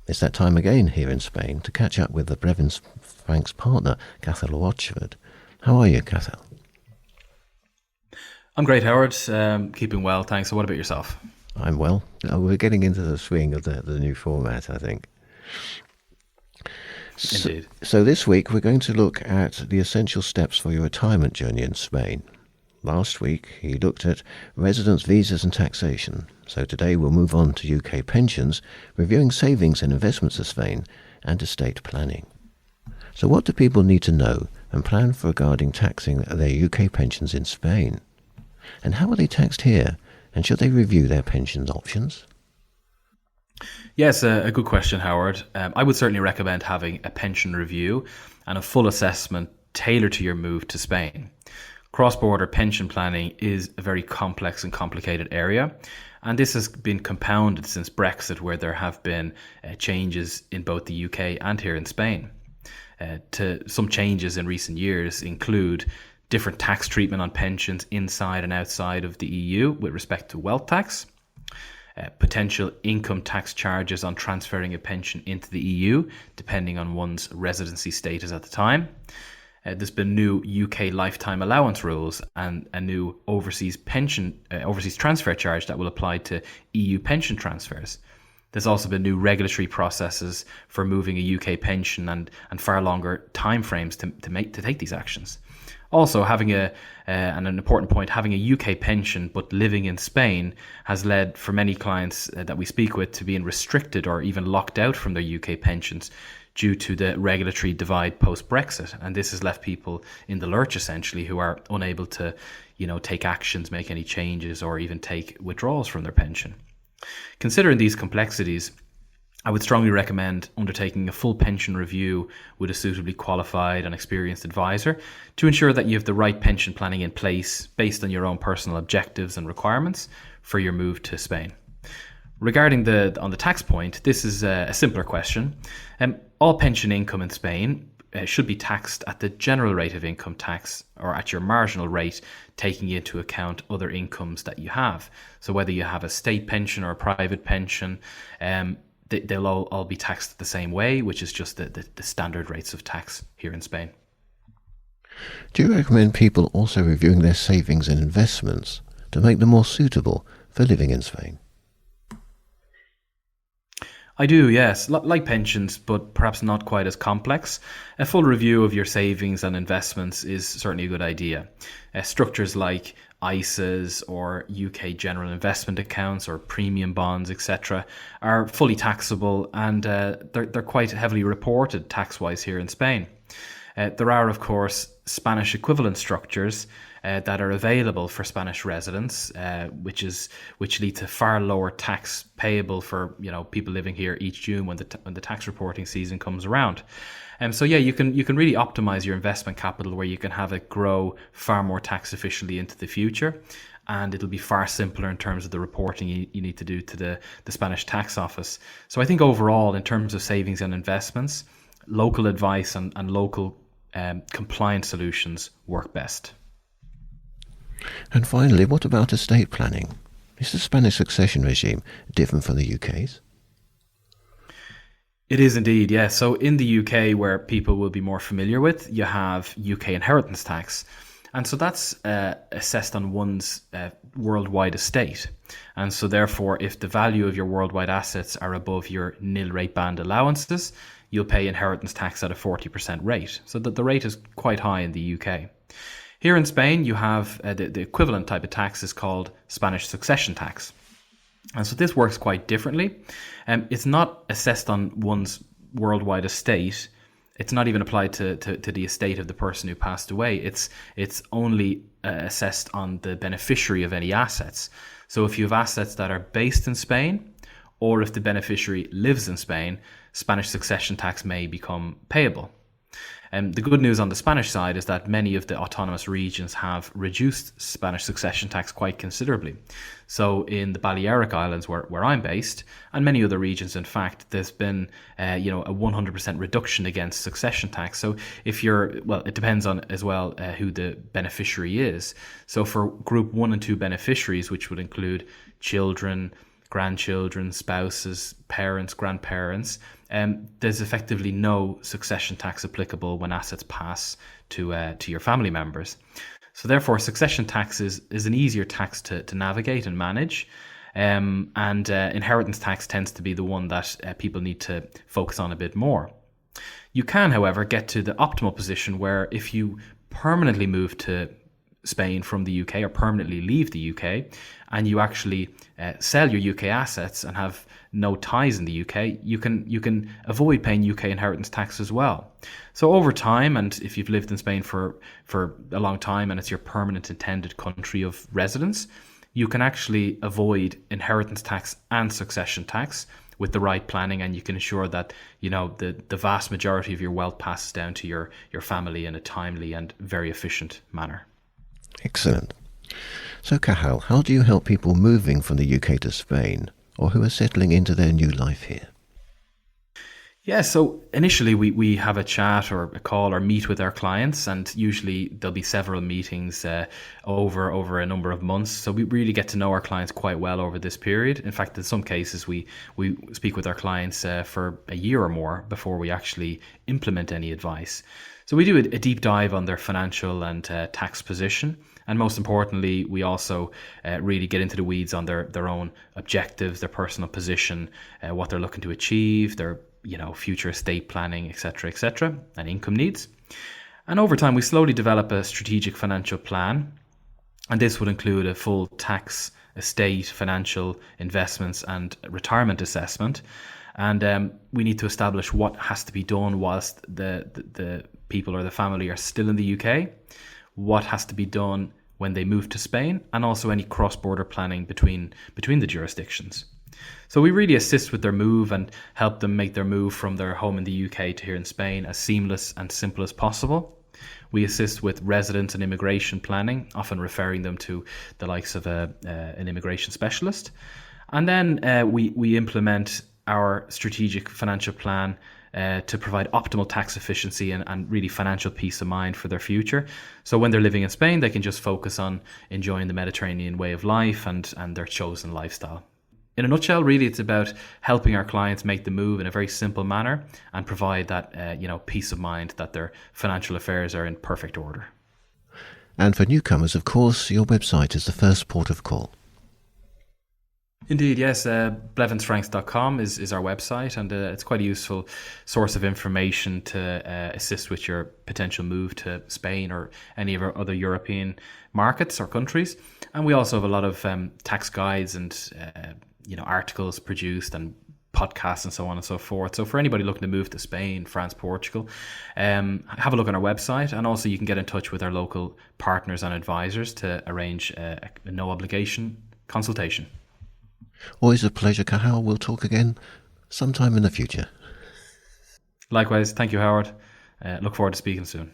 It's that time again here in Spain to catch up with the Blevins bank's partner, Cathal Rochford. How are you, Cathal? I'm great, Howard. Keeping well, thanks. So what about yourself? I'm well. We're getting into the swing of the new format, I think. So, Indeed. so this week we're going to look at the essential steps for your retirement journey in Spain. Last week he looked at residence visas and taxation. So today we'll move on to UK pensions, reviewing savings and investments of Spain, and estate planning. So what do people need to know and plan for regarding taxing their UK pensions in Spain? And how are they taxed here? And should they review their pensions options? Yes, a good question, Howard. I would certainly recommend having a pension review and a full assessment tailored to your move to Spain. Cross-border pension planning is a very complex and complicated area, and this has been compounded since Brexit, where there have been changes in both the UK and here in Spain. To some changes in recent years include different tax treatment on pensions inside and outside of the EU with respect to wealth tax, potential income tax charges on transferring a pension into the EU, depending on one's residency status at the time. There's been new UK lifetime allowance rules and a new overseas transfer charge that will apply to EU pension transfers. There's also been new regulatory processes for moving a UK pension and far longer timeframes to take these actions. Also, having an important point, having a UK pension but living in Spain has led for many clients that we speak with to being restricted or even locked out from their UK pensions due to the regulatory divide post-Brexit. And this has left people in the lurch, essentially, who are unable to, take actions, make any changes, or even take withdrawals from their pension. Considering these complexities, I would strongly recommend undertaking a full pension review with a suitably qualified and experienced advisor to ensure that you have the right pension planning in place based on your own personal objectives and requirements for your move to Spain. Regarding on the tax point, this is a simpler question. All pension income in Spain should be taxed at the general rate of income tax or at your marginal rate, taking into account other incomes that you have. So whether you have a state pension or a private pension, they'll all be taxed the same way, which is just the standard rates of tax here in Spain. Do you recommend people also reviewing their savings and investments to make them more suitable for living in Spain? I do, yes. Like pensions, but perhaps not quite as complex. A full review of your savings and investments is certainly a good idea. Structures like ISAs or UK general investment accounts or premium bonds, etc., are fully taxable and they're quite heavily reported tax-wise here in Spain. There are, of course, Spanish equivalent structures that are available for Spanish residents, which lead to far lower tax payable for people living here each June when the tax reporting season comes around. So yeah, you can really optimize your investment capital where you can have it grow far more tax efficiently into the future, and it'll be far simpler in terms of the reporting you need to do to the Spanish tax office. So I think overall, in terms of savings and investments, local advice and local compliance solutions work best. And finally, what about estate planning? Is the Spanish succession regime different from the UK's? It is indeed, yes. So in the UK, where people will be more familiar with, you have UK inheritance tax. And so that's assessed on one's worldwide estate. And so therefore, if the value of your worldwide assets are above your nil rate band allowances, you'll pay inheritance tax at a 40% rate. So that the rate is quite high in the UK. Here in Spain, you have the equivalent type of tax is called Spanish succession tax. And so this works quite differently. It's not assessed on one's worldwide estate. It's not even applied to the estate of the person who passed away. It's only assessed on the beneficiary of any assets. So if you have assets that are based in Spain, or if the beneficiary lives in Spain, Spanish succession tax may become payable. The good news on the Spanish side is that many of the autonomous regions have reduced Spanish succession tax quite considerably. So in the Balearic Islands, where I'm based, and many other regions, in fact, there's been a 100% reduction against succession tax. So it depends on as well who the beneficiary is. So for group 1 and 2 beneficiaries, which would include children, grandchildren, spouses, parents, grandparents, there's effectively no succession tax applicable when assets pass to your family members. So therefore, succession tax is an easier tax to navigate and manage. And inheritance tax tends to be the one that people need to focus on a bit more. You can, however, get to the optimal position where if you permanently move to Spain from the UK or permanently leave the UK and you actually sell your UK assets and have no ties in the UK, you can avoid paying UK inheritance tax as well. So over time, and if you've lived in Spain for a long time and it's your permanent intended country of residence, you can actually avoid inheritance tax and succession tax with the right planning, and you can ensure that the vast majority of your wealth passes down to your family in a timely and very efficient manner. Excellent. So Cathal, how do you help people moving from the UK to Spain or who are settling into their new life here? Yeah, so initially we have a chat or a call or meet with our clients, and usually there'll be several meetings over a number of months. So we really get to know our clients quite well over this period. In fact, in some cases we speak with our clients for a year or more before we actually implement any advice. So we do a deep dive on their financial and tax position. And most importantly, we also really get into the weeds on their own objectives, their personal position, what they're looking to achieve, their future estate planning, etc., and income needs. And over time, we slowly develop a strategic financial plan. And this would include a full tax, estate, financial, investments, and retirement assessment. And we need to establish what has to be done whilst the people or the family are still in the UK, what has to be done when they move to Spain, and also any cross-border planning between the jurisdictions. So we really assist with their move and help them make their move from their home in the UK to here in Spain as seamless and simple as possible. We assist with residence and immigration planning, often referring them to the likes of an immigration specialist. And then we implement our strategic financial plan to provide optimal tax efficiency and really financial peace of mind for their future. So when they're living in Spain, they can just focus on enjoying the Mediterranean way of life and their chosen lifestyle. In a nutshell, really, it's about helping our clients make the move in a very simple manner and provide that peace of mind that their financial affairs are in perfect order. And for newcomers, of course, your website is the first port of call. Indeed, yes. Blevinsfranks.com is our website, and it's quite a useful source of information to assist with your potential move to Spain or any of our other European markets or countries. And we also have a lot of tax guides and articles produced and podcasts and so on and so forth. So for anybody looking to move to Spain, France, Portugal, have a look on our website, and also you can get in touch with our local partners and advisors to arrange a no obligation consultation. Always a pleasure, Cathal. We'll talk again sometime in the future. Likewise. Thank you, Howard. Look forward to speaking soon.